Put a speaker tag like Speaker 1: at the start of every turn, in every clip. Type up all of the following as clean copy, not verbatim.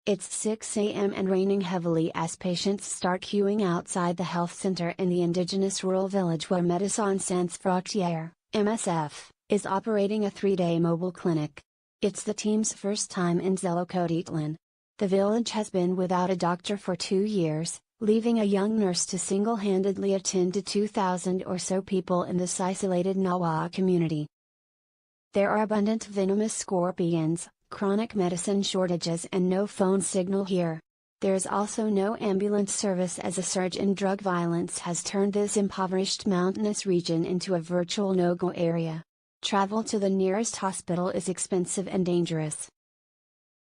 Speaker 1: It's 6 a.m. and raining heavily as patients start queuing outside the health center in the indigenous rural village where Médecins Sans Frontières, MSF, is operating a 3-day mobile clinic. It's the team's first time in Zelokotitlan. The village has been without a doctor for 2 years, leaving a young nurse to single-handedly attend to 2,000 or so people in this isolated Nawa community. There are abundant venomous scorpions, chronic medicine shortages and no phone signal here. There is also no ambulance service as a surge in drug violence has turned this impoverished mountainous region into a virtual no-go area. Travel to the nearest hospital is expensive and dangerous.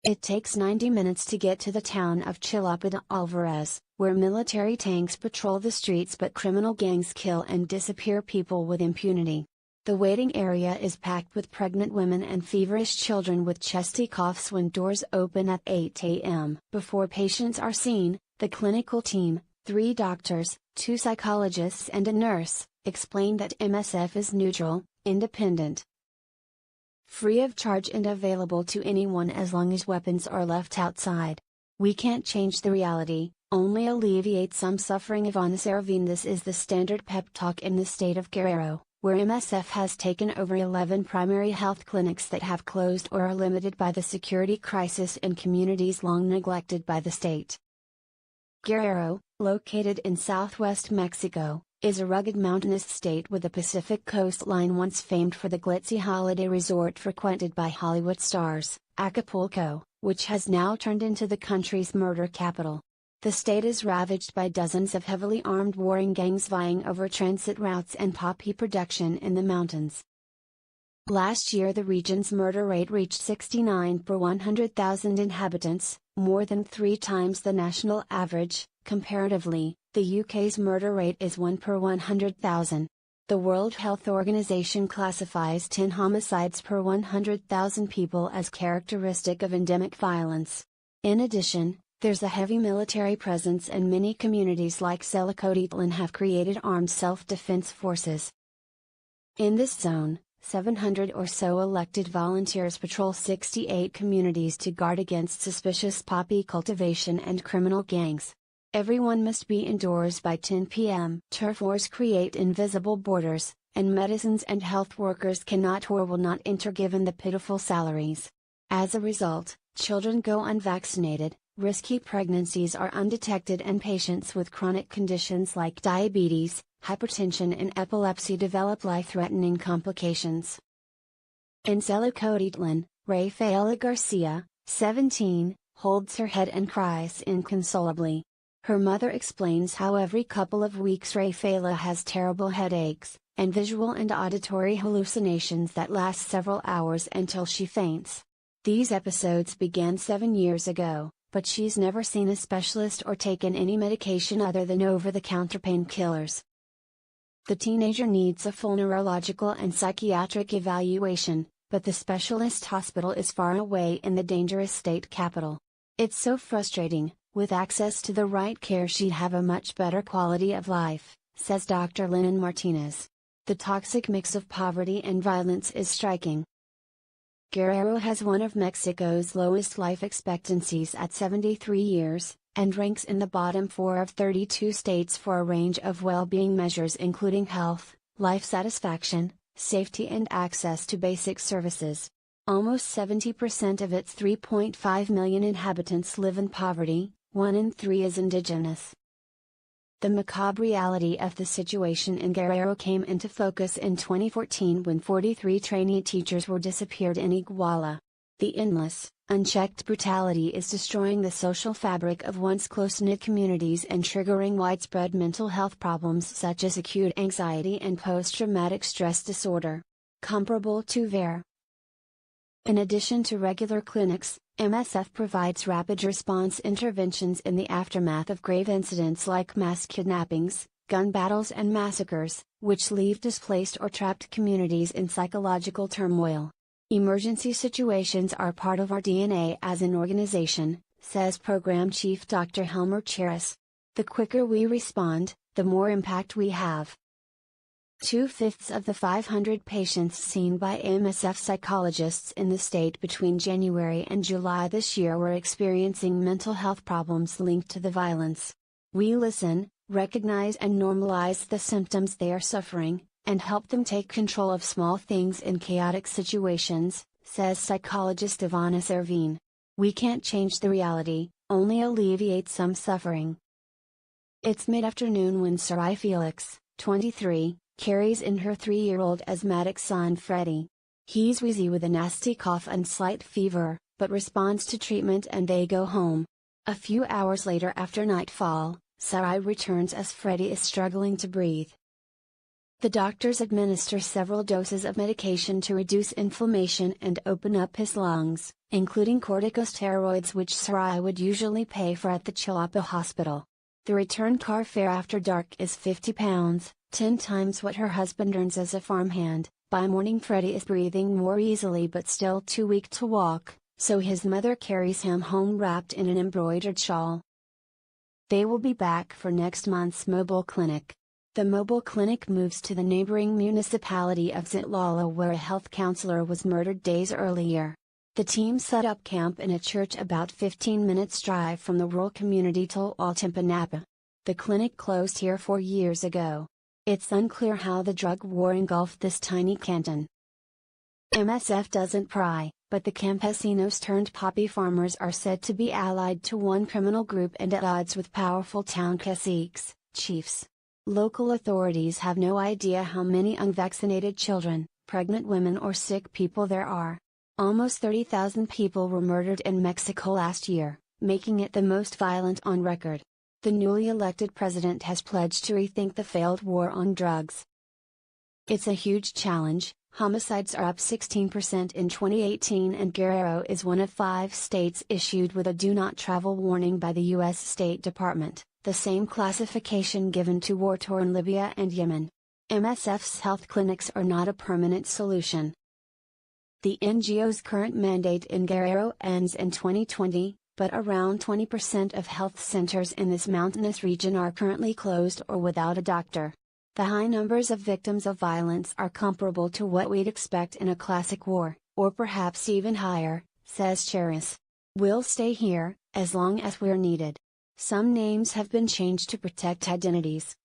Speaker 1: It takes 90 minutes to get to the town of Chilapa Alvarez, where military tanks patrol the streets but criminal gangs kill and disappear people with impunity. The waiting area is packed with pregnant women and feverish children with chesty coughs when doors open at 8 a.m. Before patients are seen, the clinical team, 3 doctors, 2 psychologists and a nurse, explain that MSF is neutral, independent, free of charge and available to anyone as long as weapons are left outside. We can't change the reality, only alleviate some suffering. Ivana Saravin. This is the standard pep talk in the state of Guerrero, where MSF has taken over 11 primary health clinics that have closed or are limited by the security crisis in communities long neglected by the state. Guerrero, located in southwest Mexico, is a rugged mountainous state with a Pacific coastline once famed for the glitzy holiday resort frequented by Hollywood stars, Acapulco, which has now turned into the country's murder capital. The state is ravaged by dozens of heavily armed warring gangs vying over transit routes and poppy production in the mountains. Last year the region's murder rate reached 69 per 100,000 inhabitants, more than 3 times the national average. Comparatively, the UK's murder rate is 1 per 100,000. The World Health Organization classifies 10 homicides per 100,000 people as characteristic of endemic violence. In addition, there's a heavy military presence and many communities like Zelokotitlan have created armed self-defense forces. In this zone, 700 or so elected volunteers patrol 68 communities to guard against suspicious poppy cultivation and criminal gangs. Everyone must be indoors by 10 p.m. Turf wars create invisible borders, and medicines and health workers cannot or will not enter given the pitiful salaries. As a result, children go unvaccinated, risky pregnancies are undetected and patients with chronic conditions like diabetes, hypertension and epilepsy develop life-threatening complications. In Zelokotitlan, Rafaela Garcia, 17, holds her head and cries inconsolably. Her mother explains how every couple of weeks Rafaela has terrible headaches, and visual and auditory hallucinations that last several hours until she faints. These episodes began 7 years ago, but she's never seen a specialist or taken any medication other than over-the-counter painkillers. The teenager needs a full neurological and psychiatric evaluation, but the specialist hospital is far away in the dangerous state capital. It's so frustrating. With access to the right care she'd have a much better quality of life, says Dr. Lennon Martinez. The toxic mix of poverty and violence is striking. Guerrero has one of Mexico's lowest life expectancies at 73 years, and ranks in the bottom 4 of 32 states for a range of well-being measures including health, life satisfaction, safety and access to basic services. Almost 70% of its 3.5 million inhabitants live in poverty. 1 in 3 is indigenous. The macabre reality of the situation in Guerrero came into focus in 2014 when 43 trainee teachers were disappeared in Iguala. The endless, unchecked brutality is destroying the social fabric of once close-knit communities and triggering widespread mental health problems such as acute anxiety and post-traumatic stress disorder. Comparable to VAR. In addition to regular clinics, MSF provides rapid response interventions in the aftermath of grave incidents like mass kidnappings, gun battles and massacres, which leave displaced or trapped communities in psychological turmoil. Emergency situations are part of our DNA as an organization, says Program Chief Dr. Helmer Cheris. The quicker we respond, the more impact we have. 2/5 of the 500 patients seen by MSF psychologists in the state between January and July this year were experiencing mental health problems linked to the violence. We listen, recognize and normalize the symptoms they are suffering, and help them take control of small things in chaotic situations, says psychologist Ivana Servine. We can't change the reality, only alleviate some suffering. It's mid-afternoon when Sarai Felix, 23, carries in her 3-year-old asthmatic son Freddie. He's wheezy with a nasty cough and slight fever, but responds to treatment and they go home. A few hours later after nightfall, Sarai returns as Freddie is struggling to breathe. The doctors administer several doses of medication to reduce inflammation and open up his lungs, including corticosteroids which Sarai would usually pay for at the Chilapa hospital. The return car fare after dark is £50, 10 times what her husband earns as a farmhand. By morning Freddie is breathing more easily but still too weak to walk, so his mother carries him home wrapped in an embroidered shawl. They will be back for next month's mobile clinic. The mobile clinic moves to the neighboring municipality of Zitlala where a health counselor was murdered days earlier. The team set up camp in a church about 15 minutes drive from the rural community Tolwaltimpanapa. The clinic closed here 4 years ago. It's unclear how the drug war engulfed this tiny canton. MSF doesn't pry, but the campesinos turned poppy farmers are said to be allied to one criminal group and at odds with powerful town caciques, chiefs. Local authorities have no idea how many unvaccinated children, pregnant women or sick people there are. Almost 30,000 people were murdered in Mexico last year, making it the most violent on record. The newly elected president has pledged to rethink the failed war on drugs. It's a huge challenge. Homicides are up 16% in 2018 and Guerrero is one of 5 states issued with a do not travel warning by the U.S. State Department, the same classification given to war-torn Libya and Yemen. MSF's health clinics are not a permanent solution. The NGO's current mandate in Guerrero ends in 2020, but around 20% of health centers in this mountainous region are currently closed or without a doctor. The high numbers of victims of violence are comparable to what we'd expect in a classic war, or perhaps even higher, says Charis. We'll stay here, as long as we're needed. Some names have been changed to protect identities.